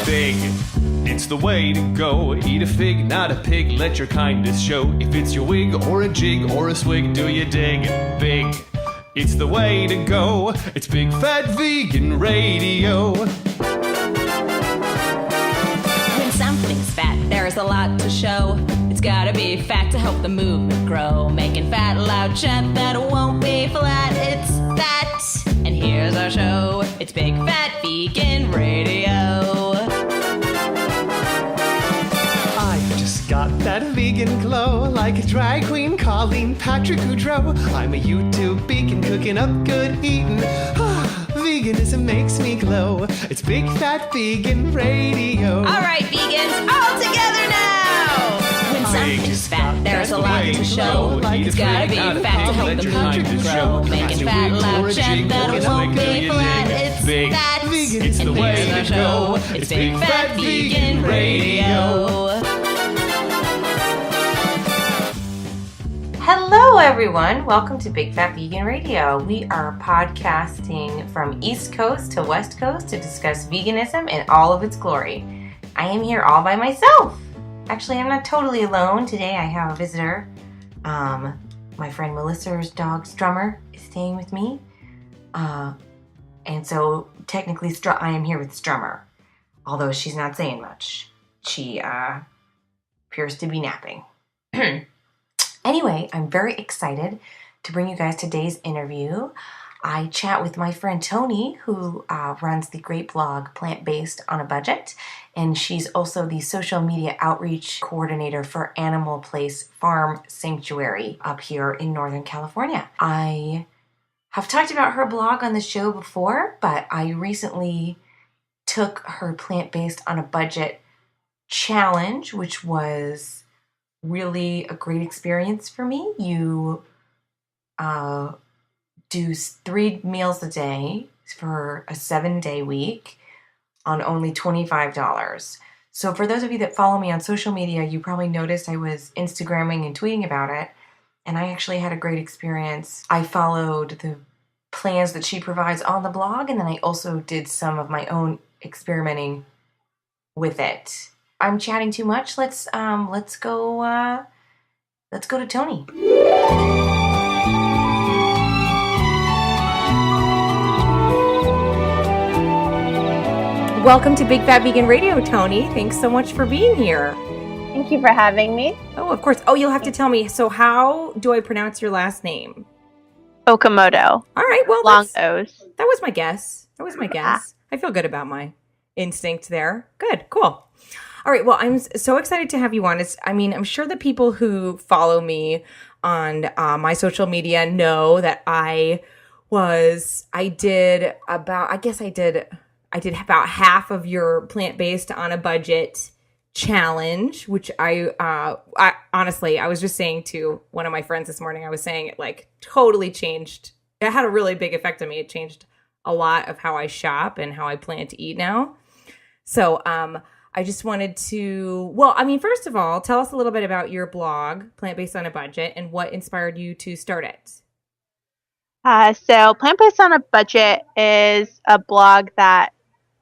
Big, it's the way to go. Eat a fig, not a pig, let your kindness show. If it's your wig or a jig or a swig, do you dig? Big, it's the way to go. It's Big Fat Vegan Radio. When something's fat, there's a lot to show. It's gotta be fat to help the movement grow. Making fat loud chat that won't be flat. It's that. And here's our show. It's Big Fat Vegan Radio. I've just got that vegan glow, like a drag queen calling Patrick Goudreau. I'm a YouTube beacon cooking up good eating. Veganism makes me glow. It's Big Fat Vegan Radio. All right, vegans, all together now. When something's fat, there's a lot to show. It's gotta be fat to help the movement grow. Making fat loud chat that won't be flat. It's that. It's the way to go. It's Big Fat Vegan Radio. Hello, everyone. Welcome to Big Fat Vegan Radio. We are podcasting from East Coast to West Coast to discuss veganism in all of its glory. I am here all by myself. Actually, I'm not totally alone. Today I have a visitor. My friend Melissa's dog, Strummer, is staying with me. And so, technically, I am here with Strummer. Although she's not saying much. She appears to be napping. Anyway, I'm very excited to bring you guys today's interview. I chat with my friend Toni, who runs the great blog Plant-Based on a Budget, and she's also the social media outreach coordinator for Animal Place Farm Sanctuary up here in Northern California. I have talked about her blog on the show before, but I recently took her Plant-Based on a Budget challenge, which was really a great experience for me. You do 3 meals a day for a 7-day week on only $25. So for those of you that follow me on social media, you probably noticed I was Instagramming and tweeting about it, and I actually had a great experience. I followed the plans that she provides on the blog, and then I also did some of my own experimenting with it. I'm chatting too much. Let's go to Toni. Welcome to Big Fat Vegan Radio, Toni. Thanks so much for being here. Thank you for having me. Oh, of course. Oh, you'll have to tell me. So how do I pronounce your last name? Okamoto. All right. Well, long O's. That was my guess. I feel good about my instinct there. Good. Cool. All right. Well, I'm so excited to have you on. I'm sure the people who follow me on my social media know that I did about half of your Plant-Based on a Budget challenge, which I honestly, I was just saying to one of my friends this morning, I was saying it like totally changed. It had a really big effect on me. It changed a lot of how I shop and how I plan to eat now. So, I just wanted to, first of all, tell us a little bit about your blog, Plant-Based on a Budget, and what inspired you to start it. So Plant-Based on a Budget is a blog that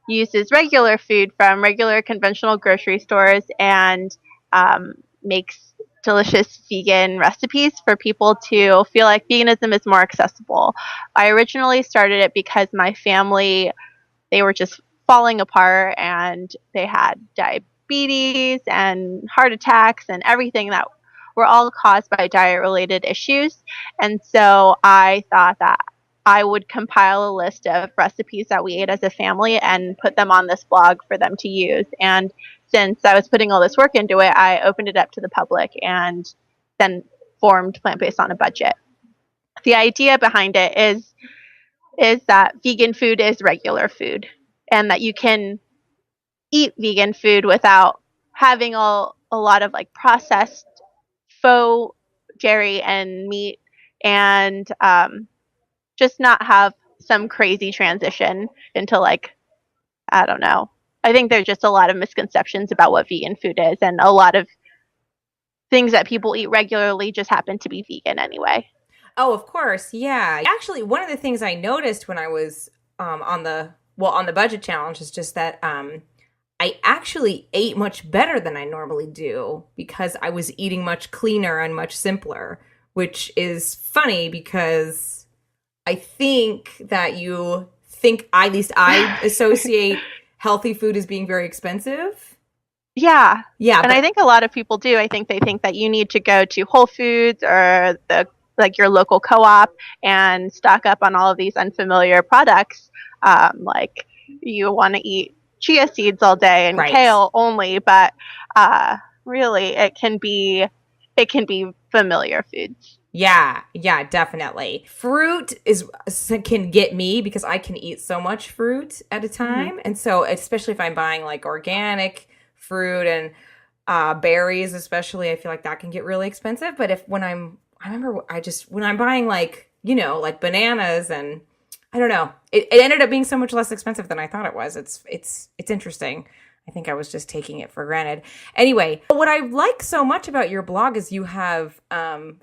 uses regular food from regular conventional grocery stores and makes delicious vegan recipes for people to feel like veganism is more accessible. I originally started it because my family, they were just falling apart, and they had diabetes and heart attacks and everything that were all caused by diet-related issues. And so I thought that I would compile a list of recipes that we ate as a family and put them on this blog for them to use. And since I was putting all this work into it, I opened it up to the public and then formed Plant-Based on a Budget. The idea behind it is that vegan food is regular food, and that you can eat vegan food without having a lot of like processed faux dairy and meat, and just not have some crazy transition into I don't know. I think there's just a lot of misconceptions about what vegan food is, and a lot of things that people eat regularly just happen to be vegan anyway. Oh, of course. Yeah. Actually, one of the things I noticed when I was on the on the budget challenge is just that I actually ate much better than I normally do because I was eating much cleaner and much simpler, which is funny because I think that at least I associate healthy food as being very expensive. Yeah. Yeah. And I think a lot of people do. I think they think that you need to go to Whole Foods or your local co-op and stock up on all of these unfamiliar products. Like you want to eat chia seeds all day and kale only, but really it can be familiar foods. Yeah, definitely. Fruit can get me because I can eat so much fruit at a time. And so especially if I'm buying like organic fruit and berries especially, I feel like that can get really expensive. But when I'm buying like, like bananas and I don't know, it ended up being so much less expensive than I thought it was. It's interesting. I think I was just taking it for granted. Anyway, what I like so much about your blog is you have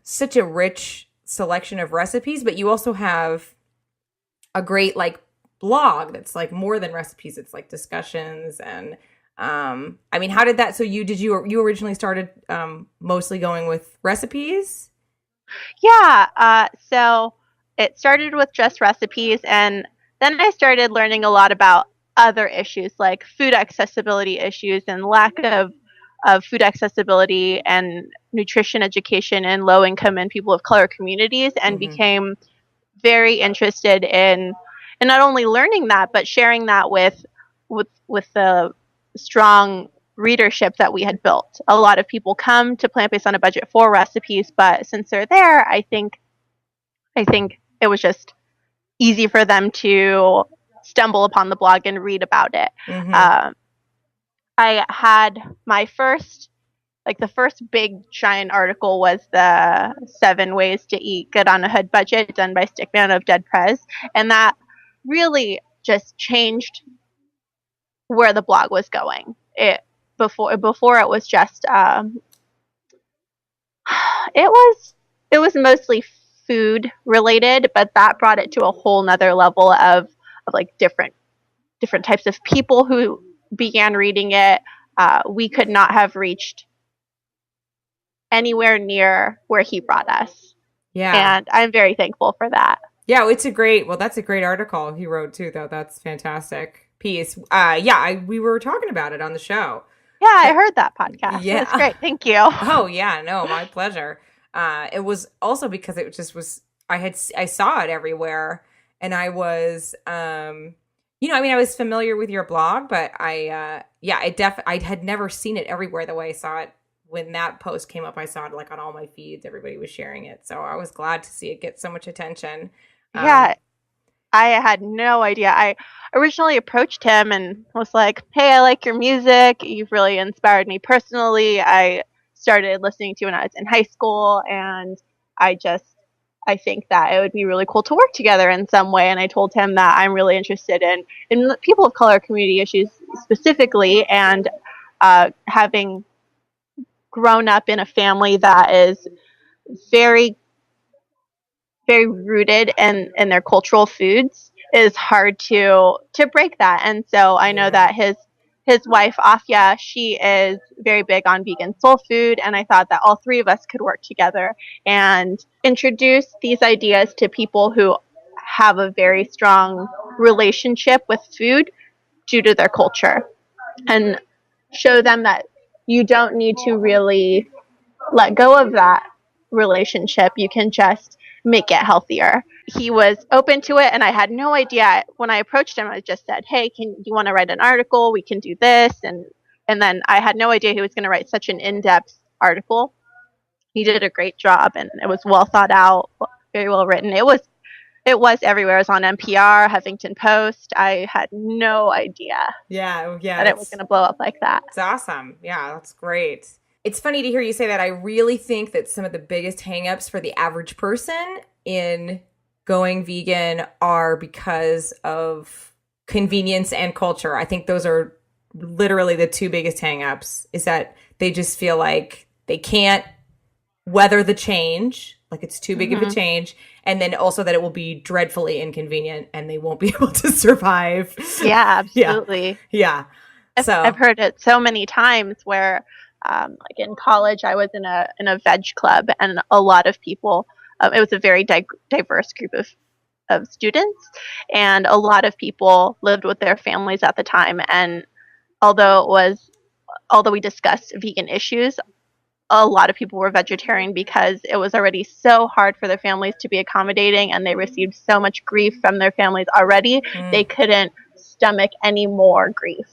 such a rich selection of recipes, but you also have a great like blog that's like more than recipes. It's like discussions and I mean, how did that? So you originally started mostly going with recipes? Yeah. So it started with just recipes, and then I started learning a lot about other issues like food accessibility issues and lack of food accessibility and nutrition education in low income and people of color communities, and became very interested in not only learning that but sharing that with the strong readership that we had built. A lot of people come to Plant Based on a Budget for recipes, but since they're there, I think it was just easy for them to stumble upon the blog and read about it. I had my first big giant article was the 7 ways to eat good on a hood budget, done by Stic of Dead Prez, and that really just changed where the blog was going. Before it was just it was mostly food related, but that brought it to a whole nother level of like different types of people who began reading it. We could not have reached anywhere near where he brought us. Yeah. And I'm very thankful for that. Yeah, that's a great article he wrote too, though. That's fantastic piece. We were talking about it on the show. Yeah, I heard that podcast. Yeah. That's great. Thank you. Oh, yeah. No, my pleasure. It was also because it just was, I saw it everywhere, and I was, I was familiar with your blog, but I had never seen it everywhere the way I saw it. When that post came up, I saw it like on all my feeds. Everybody was sharing it. So I was glad to see it get so much attention. Yeah. I had no idea. I originally approached him and was like, hey, I like your music. You've really inspired me personally. I started listening to you when I was in high school, and I think that it would be really cool to work together in some way. And I told him that I'm really interested in people of color community issues specifically, and having grown up in a family that is very, very rooted in their cultural foods, is hard to break that. And so I know that his wife, Afia, she is very big on vegan soul food, and I thought that all 3 of us could work together and introduce these ideas to people who have a very strong relationship with food due to their culture, and show them that you don't need to really let go of that relationship. You can just make it healthier. He was open to it, and I had no idea. When I approached him, I just said, hey, you want to write an article? We can do this. And then I had no idea he was going to write such an in-depth article. He did a great job, and it was well thought out, very well written. It was everywhere. It was on NPR, Huffington Post. I had no idea that it was going to blow up like that. It's awesome. Yeah, that's great. It's funny to hear you say that. I really think that some of the biggest hangups for the average person in going vegan are because of convenience and culture. I think those are literally the 2 biggest hangups, is that they just feel like they can't weather the change, like it's too big of a change, and then also that it will be dreadfully inconvenient and they won't be able to survive. Yeah, absolutely. Yeah. So I've heard it so many times where, like in college, I was in a veg club, and a lot of people. It was a very diverse group of students, and a lot of people lived with their families at the time. And although we discussed vegan issues, a lot of people were vegetarian because it was already so hard for their families to be accommodating, and they received so much grief from their families already. They couldn't stomach any more grief,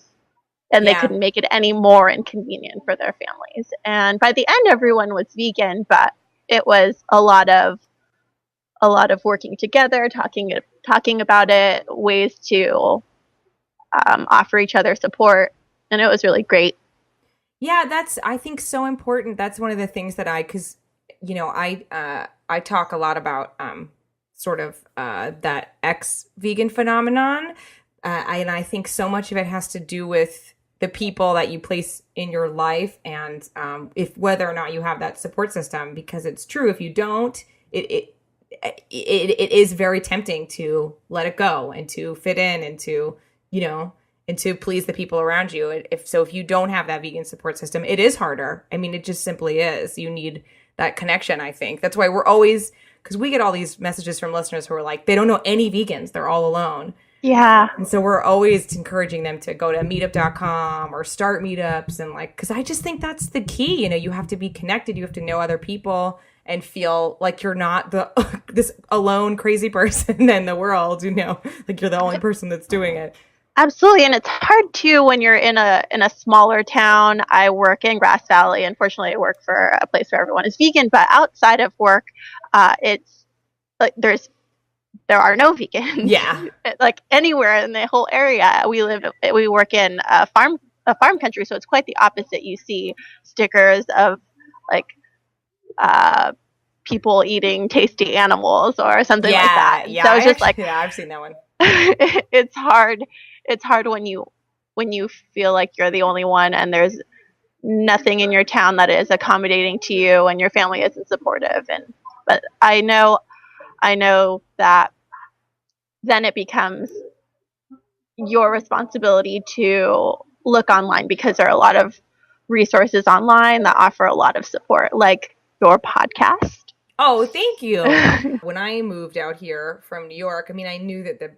and they couldn't make it any more inconvenient for their families. And by the end, everyone was vegan, but it was a lot of working together, talking about it, ways to offer each other support, and it was really great. Yeah, that's, I think, so important. That's one of the things that because, I talk a lot about sort of that ex-vegan phenomenon. And I think so much of it has to do with the people that you place in your life, and if whether or not you have that support system, because it's true. If you don't, it is very tempting to let it go and to fit in and to, and to please the people around you. If you don't have that vegan support system, it is harder. I mean, it just simply is. You need that connection, I think. That's why we're always, because we get all these messages from listeners who are like, they don't know any vegans. They're all alone. Yeah. And so we're always encouraging them to go to meetup.com or start meetups. And because I just think that's the key. You have to be connected. You have to know other people and feel like you're not this alone crazy person in the world, like you're the only person that's doing it. Absolutely, and it's hard too when you're in a smaller town. I work in Grass Valley. Unfortunately, I work for a place where everyone is vegan. But outside of work, it's like there are no vegans. Yeah, like anywhere in the whole area we work in a farm country, so it's quite the opposite. You see stickers of like people eating tasty animals or something like that. Yeah, so it's just I've seen that one. It's hard. It's hard when you feel like you're the only one and there's nothing in your town that is accommodating to you and your family isn't supportive. But I know that then it becomes your responsibility to look online, because there are a lot of resources online that offer a lot of support, like your podcast. Oh, thank you. When I moved out here from New York, I mean, I knew that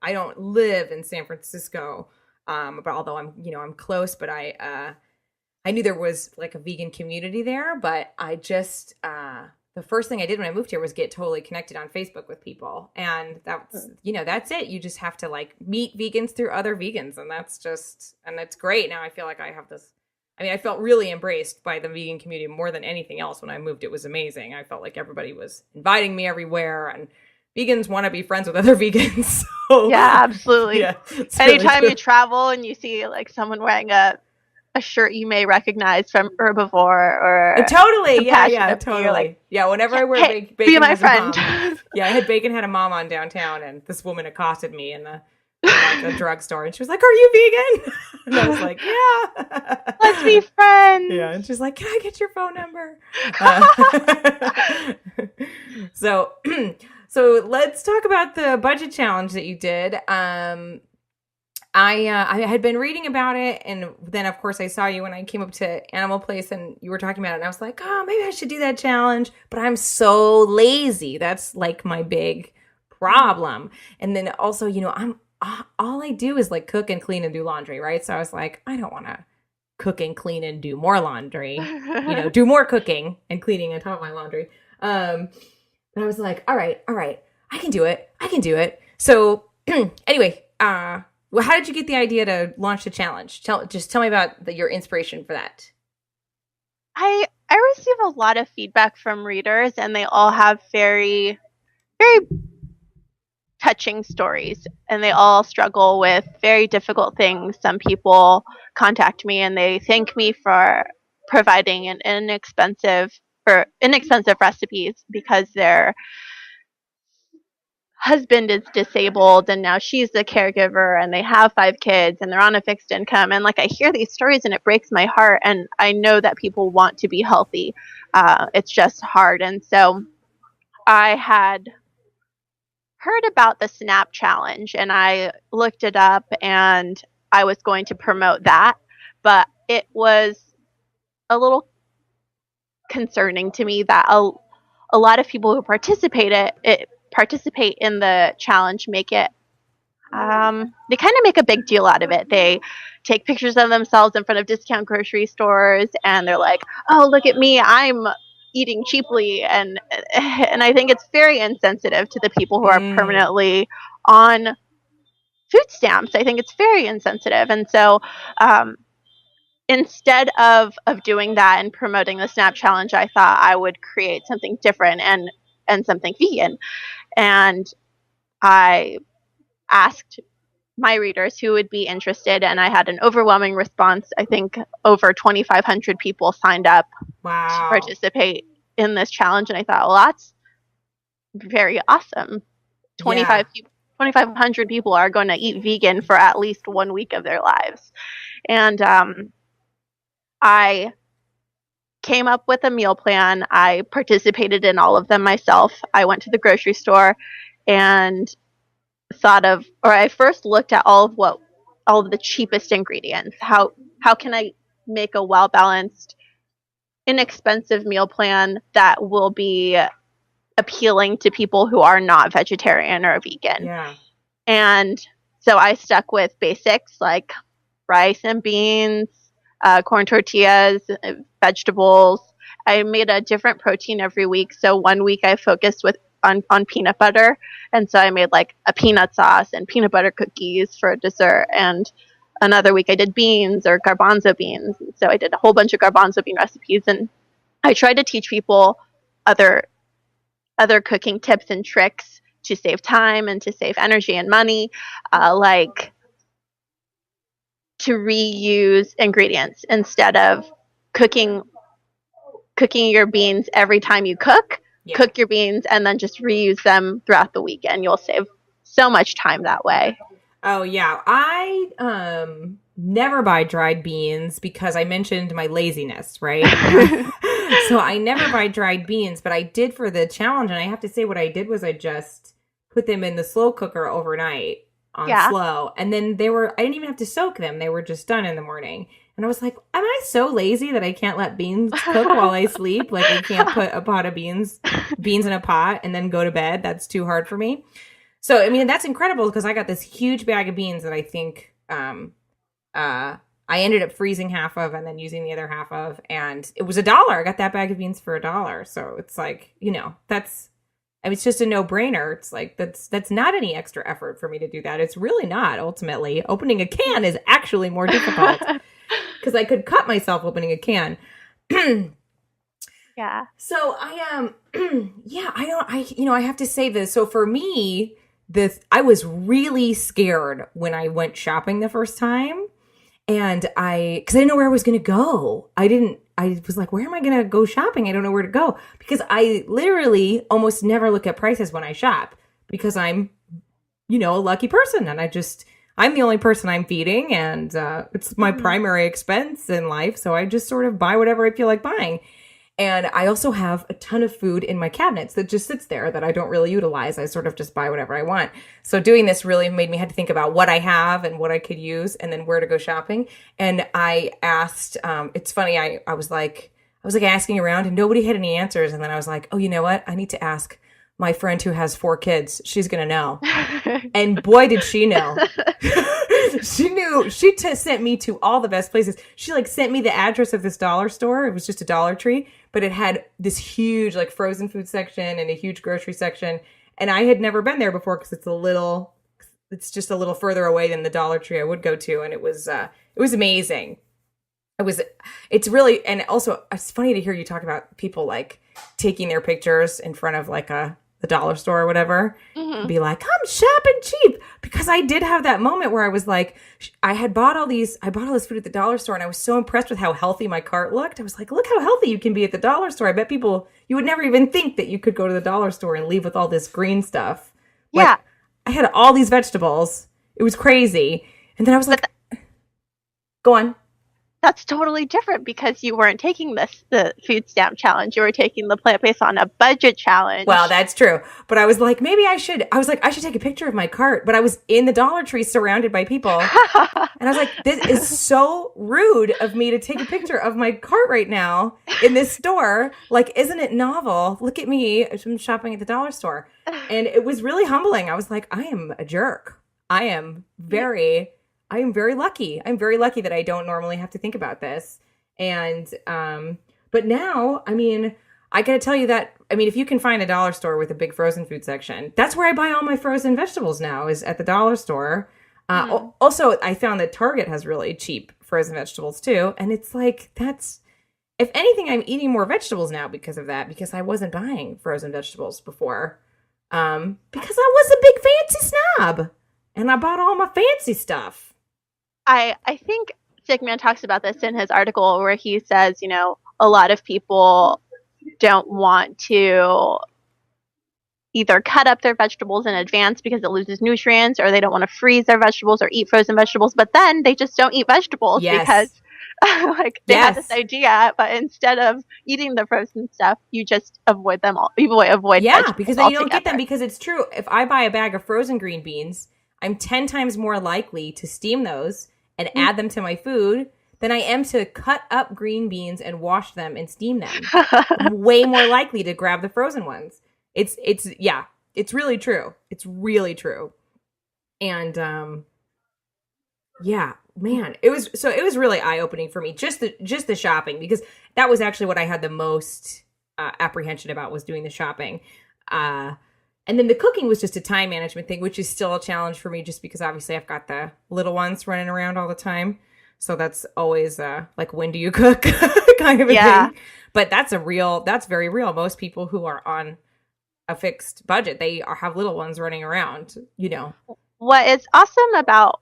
I don't live in San Francisco, but although I'm close, but I knew there was like a vegan community there. But I just the first thing I did when I moved here was get totally connected on Facebook with people, and that's that's it. You just have to like meet vegans through other vegans, and that's great. Now I feel like I have this. I mean, I felt really embraced by the vegan community more than anything else when I moved. It was amazing. I felt like everybody was inviting me everywhere, and vegans want to be friends with other vegans. So, yeah, absolutely. Yeah, anytime really you travel and you see like someone wearing a shirt you may recognize from Herbivore or totally, yeah, totally. Like, yeah, whenever I wear bacon, be my friend. Yeah, I had Bacon had a mom on downtown, and this woman accosted me in the drugstore, and she was like, "Are you vegan?" And I was like, "Yeah, let's be friends." Yeah, and she's like, "Can I get your phone number?" So let's talk about the budget challenge that you did. I had been reading about it, and then of course I saw you when I came up to Animal Place and you were talking about it, and I was like, oh, maybe I should do that challenge, but I'm so lazy. That's like my big problem. And then also, all I do is like cook and clean and do laundry, right? So I was like, I don't want to cook and clean and do more laundry, do more cooking and cleaning on top of my laundry. And I was like, all right, I can do it. So anyway, well, how did you get the idea to launch the challenge? Tell me about your inspiration for that. I receive a lot of feedback from readers, and they all have very, very touching stories, and they all struggle with very difficult things. Some people contact me and they thank me for providing an inexpensive recipes because their husband is disabled and now she's the caregiver, and they have 5 kids and they're on a fixed income, and like I hear these stories and it breaks my heart, and I know that people want to be healthy. It's just hard. And so I had heard about the Snap Challenge, and I looked it up, and I was going to promote that, but it was a little concerning to me that a lot of people who participate in the challenge make it they kind of make a big deal out of it. They take pictures of themselves in front of discount grocery stores, and they're like, "Oh, look at me, I'm eating cheaply," and I think it's very insensitive to the people who are permanently on food stamps. I think it's very insensitive, and so instead of doing that and promoting the Snap Challenge, I thought I would create something different and something vegan, and I asked my readers who would be interested, and I had an overwhelming response. I think over 2,500 people signed up to participate in this challenge, and I thought, well, that's very awesome. 2,500 people are going to eat vegan for at least 1 week of their lives. And I came up with a meal plan. I participated in all of them myself. I went to the grocery store and I first looked at all of the cheapest ingredients. How can I make a well-balanced, inexpensive meal plan that will be appealing to people who are not vegetarian or vegan? Yeah. And so I stuck with basics like rice and beans, corn tortillas, vegetables. I made a different protein every week. So 1 week I focused on peanut butter, and so I made like a peanut sauce and peanut butter cookies for dessert, and another week I did beans or garbanzo beans. So I did a whole bunch of garbanzo bean recipes, and I tried to teach people other cooking tips and tricks to save time and to save energy and money, like to reuse ingredients instead of cooking your beans every time you cook. Yeah. Cook your beans and then just reuse them throughout the weekend. You'll save so much time that way. Oh, yeah. I never buy dried beans because I mentioned my laziness, right? So I never buy dried beans, but I did for the challenge. And I have to say what I did was I just put them in the slow cooker overnight on slow. And then I didn't even have to soak them. They were just done in the morning. And I was like, am I so lazy that I can't let beans cook while I sleep? Like I can't put a pot of beans in a pot and then go to bed. That's too hard for me. So, I mean, that's incredible because I got this huge bag of beans that I think I ended up freezing half of and then using the other half of. And it was $1. I got that bag of beans for $1. So it's like, it's just a no-brainer. It's like, that's not any extra effort for me to do that. It's really not, ultimately. Opening a can is actually more difficult. Because I could cut myself opening a can. Yeah. So I have to say this. So for me, I was really scared when I went shopping the first time. And because I didn't know where I was going to go. I was like, where am I going to go shopping? I don't know where to go. Because I literally almost never look at prices when I shop. Because I'm, a lucky person. And I'm the only person I'm feeding, and it's my primary expense in life, so I just sort of buy whatever I feel like buying. And I also have a ton of food in my cabinets that just sits there that I don't really utilize. I sort of just buy whatever I want. So doing this really made me have to think about what I have and what I could use and then where to go shopping. And I asked, it's funny, I was asking around and nobody had any answers. And then I was like, oh, you know what? I need to ask my friend who has 4 kids. She's going to know. And boy, did she know. She knew. She sent me to all the best places. She sent me the address of this dollar store. It was just a Dollar Tree, but it had this huge frozen food section and a huge grocery section. And I had never been there before because it's just a little further away than the Dollar Tree I would go to. And it was amazing. It's really, and also it's funny to hear you talk about people taking their pictures in front of the dollar store or whatever, and be like, I'm shopping cheap, because I did have that moment where I was like, I bought all this food at the dollar store, and I was so impressed with how healthy my cart looked. I was like, look how healthy you can be at the dollar store. I bet you would never even think that you could go to the dollar store and leave with all this green stuff. Yeah. I had all these vegetables. It was crazy. And then I was like, go on. that's totally different because you weren't taking the food stamp challenge. You were taking the plant-based on a budget challenge. Well, that's true. But I was like, I should take a picture of my cart. But I was in the Dollar Tree surrounded by people. And I was like, this is so rude of me to take a picture of my cart right now in this store. Like, isn't it novel? Look at me. I'm shopping at the dollar store. And it was really humbling. I was like, I am a jerk. I am very lucky. I'm very lucky that I don't normally have to think about this. And, but now, I mean, I got to tell you that, I mean, if you can find a dollar store with a big frozen food section, that's where I buy all my frozen vegetables now, is at the dollar store. Also, I found that Target has really cheap frozen vegetables too. And it's like, if anything, I'm eating more vegetables now because of that, because I wasn't buying frozen vegetables before. Because I was a big fancy snob and I bought all my fancy stuff. I think Stickman talks about this in his article where he says, a lot of people don't want to either cut up their vegetables in advance because it loses nutrients, or they don't want to freeze their vegetables or eat frozen vegetables, but then they just don't eat vegetables because they have this idea, but instead of eating the frozen stuff, you just avoid them all. You avoid vegetables because then you don't get them, because it's true. If I buy a bag of frozen green beans, I'm 10 times more likely to steam those and add them to my food than I am to cut up green beans and wash them and steam them. I'm way more likely to grab the frozen ones. It's really true. It's really true. And man, it was really eye-opening for me, just the shopping, because that was actually what I had the most apprehension about, was doing the shopping. And then the cooking was just a time management thing, which is still a challenge for me, just because obviously I've got the little ones running around all the time. So that's always like, when do you cook kind of a thing. But that's very real. Most people who are on a fixed budget, they have little ones running around, What is awesome about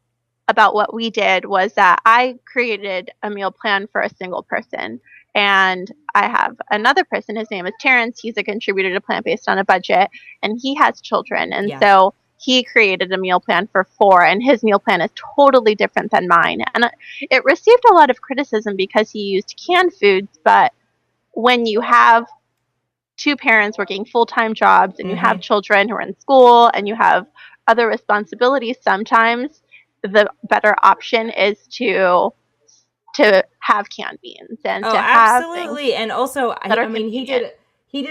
what we did was that I created a meal plan for a single person. And I have another person, his name is Terrence. He's a contributor to Plant Based on a Budget, and he has children. And so he created a meal plan for 4, and his meal plan is totally different than mine. And it received a lot of criticism because he used canned foods. But when you have 2 parents working full-time jobs, and you have children who are in school, and you have other responsibilities, sometimes the better option is to have canned beans and to have absolutely. And also, I mean, he did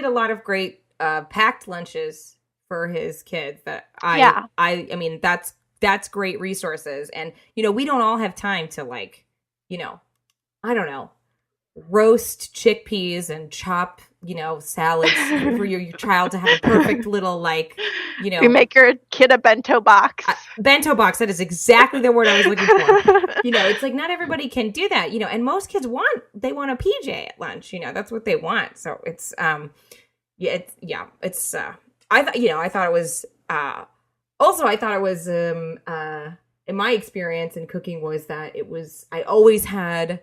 a lot of great packed lunches for his kids that I mean, that's great resources. And, we don't all have time to, like, I don't know, roast chickpeas and chop, salads for your child to have a perfect little, like, You make your kid a bento box. Bento box, that is exactly the word I was looking for. It's like, not everybody can do that, and most kids want a PJ at lunch, that's what they want. So it's, I thought it was, also I thought it was, in my experience in cooking was that I always had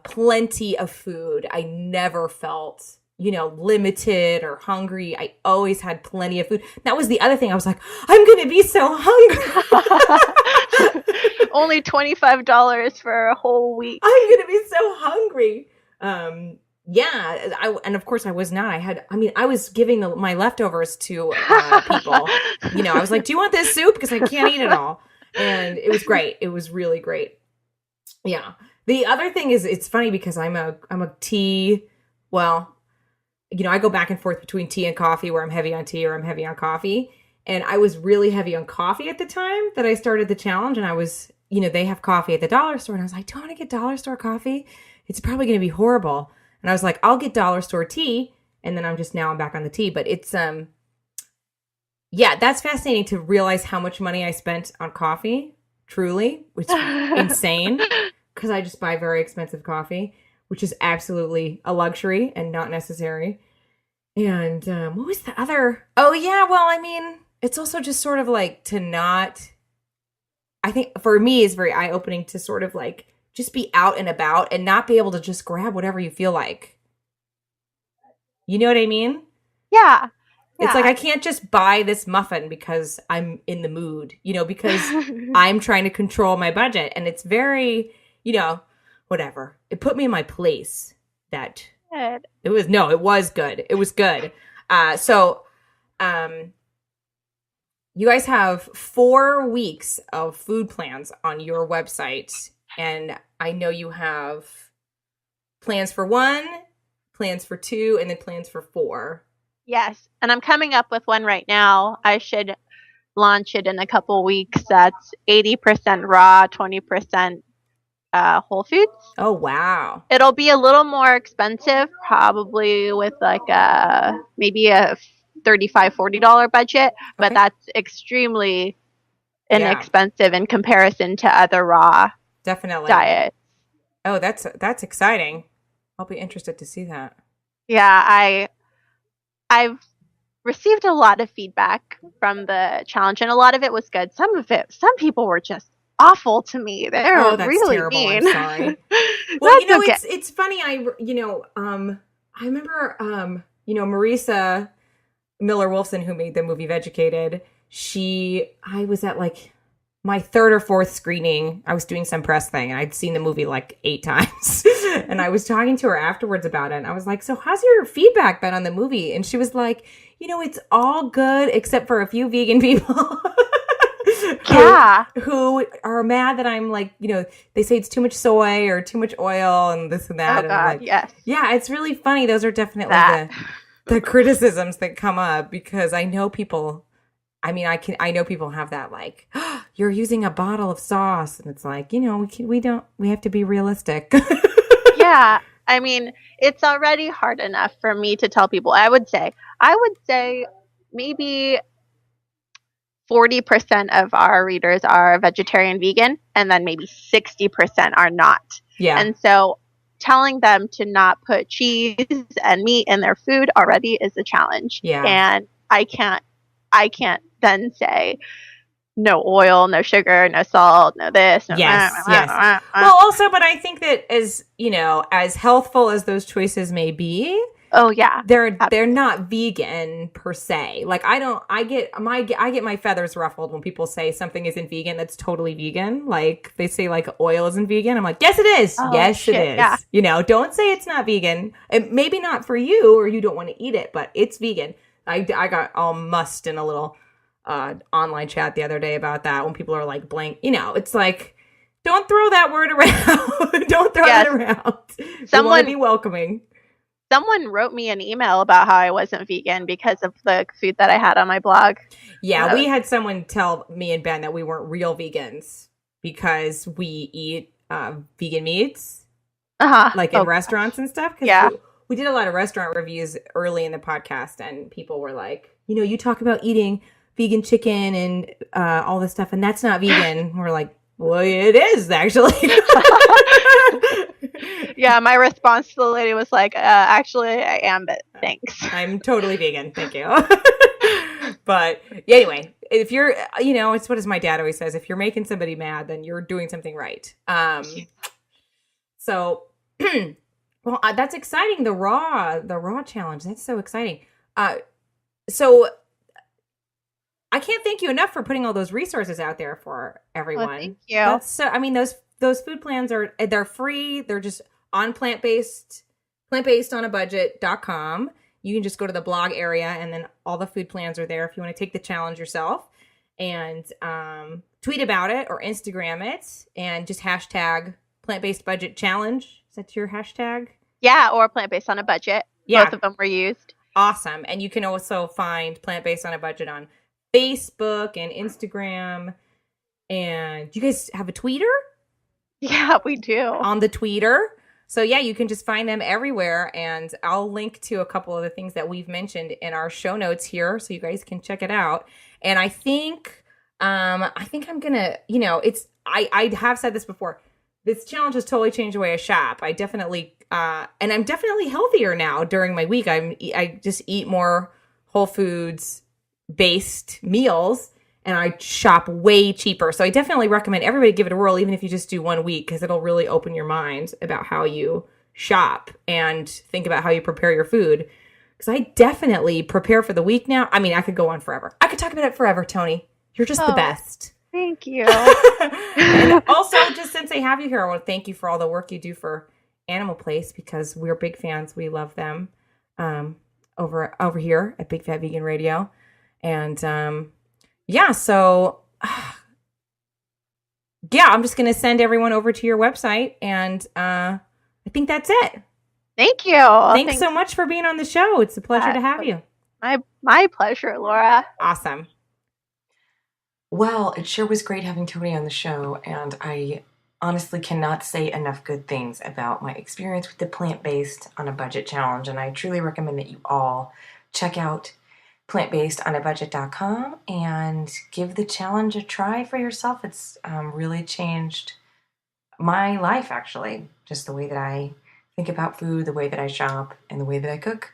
plenty of food. I never felt, limited or hungry. I always had plenty of food. That was the other thing. I was like, I'm going to be so hungry. Only $25 for a whole week. I'm going to be so hungry. And of course I was not. I was giving my leftovers to people. I was like, do you want this soup? Because I can't eat it all. And it was great. It was really great. Yeah. The other thing is, it's funny because I'm a tea, I go back and forth between tea and coffee, where I'm heavy on tea or I'm heavy on coffee. And I was really heavy on coffee at the time that I started the challenge. And I was, they have coffee at the dollar store. And I was like, do I want to get dollar store coffee? It's probably going to be horrible. And I was like, I'll get dollar store tea. And then I'm back on the tea. But it's, that's fascinating to realize how much money I spent on coffee. Truly, which is insane. Because I just buy very expensive coffee, which is absolutely a luxury and not necessary. And what was the other? Oh, yeah. Well, I mean, it's also just sort of like to not, I think for me, it's very eye-opening to sort of like just be out and about and not be able to just grab whatever you feel like. You know what I mean? Yeah. It's like, I can't just buy this muffin because I'm in the mood, because I'm trying to control my budget. And it's very, whatever. It put me in my place. That Good. it was good. It was good. You guys have 4 weeks of food plans on your website, and I know you have plans for 1, plans for 2, and then plans for 4. Yes, and I'm coming up with one right now. I should launch it in a couple weeks. That's 80% raw, 20% Whole Foods. Oh, wow. It'll be a little more expensive, probably with like maybe a $35-40 budget, but Okay. that's extremely Yeah. inexpensive in comparison to other raw Definitely. diets. Oh, that's exciting. I'll be interested to see that. Yeah, I've received a lot of feedback from the challenge, and a lot of it was good. Some people were just awful to me. They were That's really terrible. mean. I'm sorry. Well, That's okay. it's funny. I remember, Marisa Miller-Wolfson, who made the movie Vegucated. I was at like my 3rd or 4th screening. I was doing some press thing, and I'd seen the movie like 8 times. And I was talking to her afterwards about it. And I was like, so how's your feedback been on the movie? And she was like, it's all good except for a few vegan people. Yeah. Who are mad that I'm like, they say it's too much soy or too much oil and this and that. Oh And God, I'm like, yes. yeah, it's really funny. Those are definitely the criticisms that come up, because I know people. I mean, I know people have that like, oh, you're using a bottle of sauce, and it's like, we have to be realistic. Yeah. I mean, it's already hard enough for me to tell people. I would say maybe 40% of our readers are vegetarian, vegan, and then maybe 60% are not. Yeah. And so telling them to not put cheese and meat in their food already is a challenge. Yeah. And I can't then say no oil, no sugar, no salt, no this, no Yes. Well, also, but I think that as healthful as those choices may be, oh yeah, they're not vegan per se. Like I get my feathers ruffled when people say something isn't vegan that's totally vegan. Like they say like oil isn't vegan. I'm like, yes it is. Oh, yes shit, it is. yeah. Don't say it's not vegan. It maybe not for you, or you don't want to eat it, but it's vegan. I got all mussed in a little online chat the other day about that, when people are like blank. It's like, don't throw that word around. Don't throw it around. You want to be welcoming. Someone wrote me an email about how I wasn't vegan because of the food that I had on my blog. Yeah, we had someone tell me and Ben that we weren't real vegans because we eat vegan meats, like in restaurants and stuff. Yeah. We did a lot of restaurant reviews early in the podcast, and people were like, you talk about eating vegan chicken and all this stuff, and that's not vegan. We're like, well, it is actually. Yeah, my response to the lady was like, actually, I am, but thanks. I'm totally vegan. Thank you. But anyway, if you're, it's what my dad always says, if you're making somebody mad, then you're doing something right. So, well, that's exciting. The raw challenge. That's so exciting. So I can't thank you enough for putting all those resources out there for everyone. Well, thank you. That's so, I mean, those food plans they're free. They're just on plantbasedonabudget.com. You can just go to the blog area, and then all the food plans are there if you want to take the challenge yourself, and tweet about it or Instagram it, and just hashtag plant-based budget challenge. Is that your hashtag? Yeah, or plant-based on a budget. Yeah. Both of them were used. Awesome. And you can also find Plant-Based on a Budget on Facebook and Instagram. And do you guys have a tweeter? Yeah, we do. On the tweeter. So yeah, you can just find them everywhere, and I'll link to a couple of the things that we've mentioned in our show notes here, so you guys can check it out. And I think I'm gonna, I have said this before. This challenge has totally changed the way I shop. I definitely, and I'm definitely healthier now during my week. I just eat more whole foods based meals, and I shop way cheaper. So I definitely recommend everybody give it a whirl, even if you just do 1 week, because it'll really open your mind about how you shop and think about how you prepare your food. Because I definitely prepare for the week now. I mean, I could go on forever. I could talk about it forever, Toni. You're just the best. Thank you. And also, just since they have you here, I want to thank you for all the work you do for Animal Place, because we're big fans. We love them over here at Big Fat Vegan Radio. And so I'm just going to send everyone over to your website, and I think that's it. Thank you. Thanks so much for being on the show. It's a pleasure to have you. My pleasure, Laura. Awesome. Well, it sure was great having Toni on the show, and I honestly cannot say enough good things about my experience with the plant-based on a budget challenge, and I truly recommend that you all check out plantbasedonabudget.com and give the challenge a try for yourself. It's really changed my life, actually, just the way that I think about food, the way that I shop, and the way that I cook.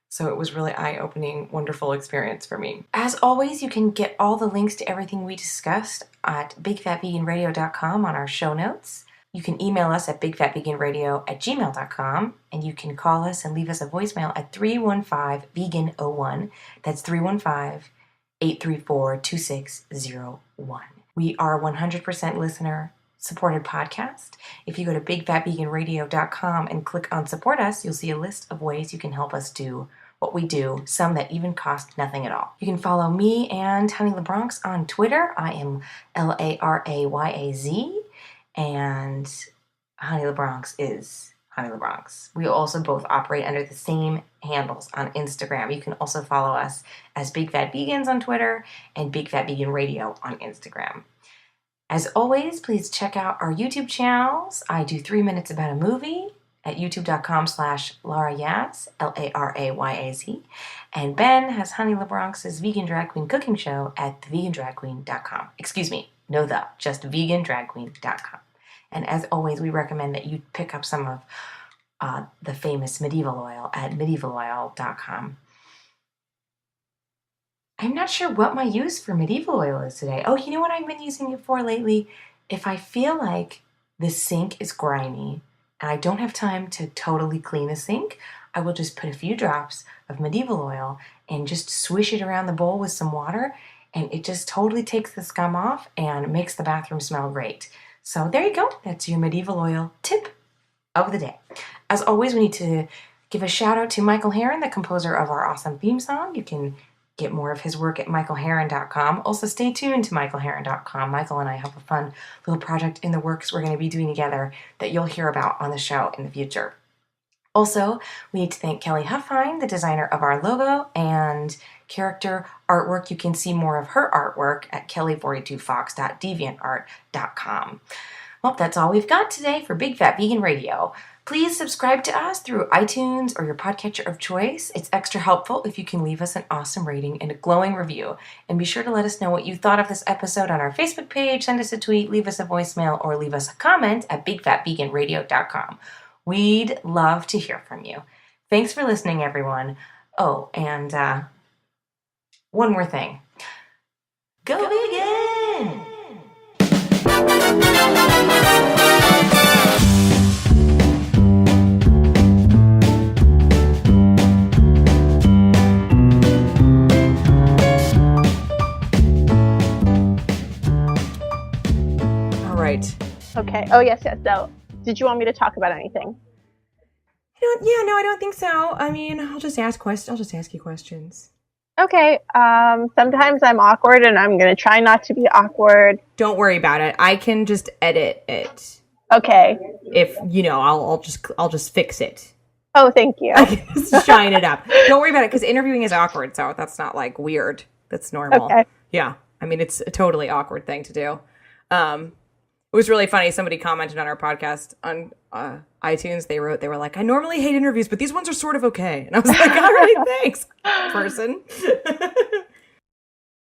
So it was really eye-opening, wonderful experience for me. As always, you can get all the links to everything we discussed at bigfatveganradio.com on our show notes. You can email us at bigfatveganradio@gmail.com, and you can call us and leave us a voicemail at 315-VEGAN-01. That's 315-834-2601. We are 100% listener-supported podcast. If you go to bigfatveganradio.com and click on Support Us, you'll see a list of ways you can help us do what we do, some that even cost nothing at all. You can follow me and Honey LaBronx on Twitter. I am LaRayaz, and Honey LaBronx is Honey LaBronx. We also both operate under the same handles on Instagram. You can also follow us as Big Fat Vegans on Twitter and Big Fat Vegan Radio on Instagram. As always, please check out our YouTube channels. I do 3 minutes about a movie at youtube.com/LaRayaz, LaRayaz. And Ben has Honey LaBronx's Vegan Drag Queen cooking show at thevegandragqueen.com. Excuse me, just vegandragqueen.com. And as always, we recommend that you pick up some of the famous medieval oil at medievaloil.com. I'm not sure what my use for medieval oil is today. Oh, you know what I've been using it for lately? If I feel like the sink is grimy and I don't have time to totally clean the sink, I will just put a few drops of medieval oil and just swish it around the bowl with some water, and it just totally takes the scum off and makes the bathroom smell great. So there you go. That's your medieval oil tip of the day. As always, we need to give a shout out to Michael Harren, the composer of our awesome theme song. You can get more of his work at michaelharren.com. Also, stay tuned to michaelharren.com. Michael and I have a fun little project in the works we're going to be doing together that you'll hear about on the show in the future. Also, we need to thank Kelly Huffine, the designer of our logo and character artwork. You can see more of her artwork at kelly42fox.deviantart.com. Well, that's all we've got today for Big Fat Vegan Radio. Please subscribe to us through iTunes or your podcatcher of choice. It's extra helpful if you can leave us an awesome rating and a glowing review. And be sure to let us know what you thought of this episode on our Facebook page, send us a tweet, leave us a voicemail, or leave us a comment at bigfatveganradio.com. We'd love to hear from you. Thanks for listening, everyone. Oh, and one more thing. Go vegan! Okay. Oh, yes. So, did you want me to talk about anything? No, I don't think so. I mean, I'll just ask you questions. Okay. Sometimes I'm awkward, and I'm gonna try not to be awkward. Don't worry about it. I can just edit it. Okay. If I'll just fix it. Oh, thank you. I can just shine it up. Don't worry about it, because interviewing is awkward, so that's not like weird. That's normal. Okay. Yeah. I mean, it's a totally awkward thing to do. It was really funny. Somebody commented on our podcast on iTunes. They were like, I normally hate interviews, but these ones are sort of okay. And I was like, all right, thanks, person.